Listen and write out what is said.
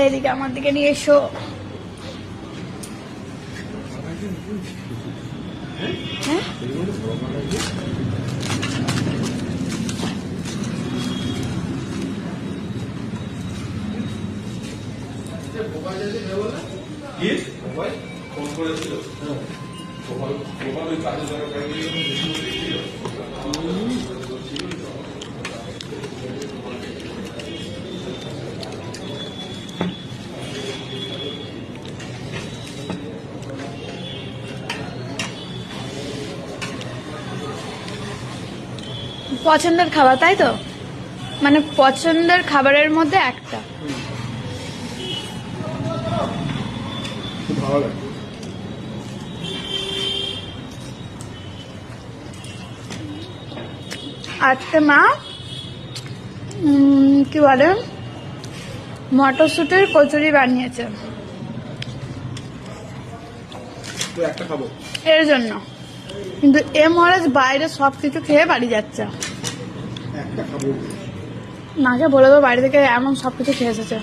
এদিকে আমার দিকে নিয়ে এসো। হ্যাঁ পছন্দের খাবার তাই তো, মানে পছন্দের খাবারের মধ্যে একটা। ভালো লাগে। আজকে মা কি বলে মটরশুটির কচুরি বানিয়েছে একটা খাবো এর জন্য, কিন্তু মহারাজ বাইরে সবকিছু খেয়ে বাড়ি যাচ্ছে। একটা খাবো মাকে বলে দেবো বাড়ি থেকে এমন সবকিছু খেয়ে এসেছে।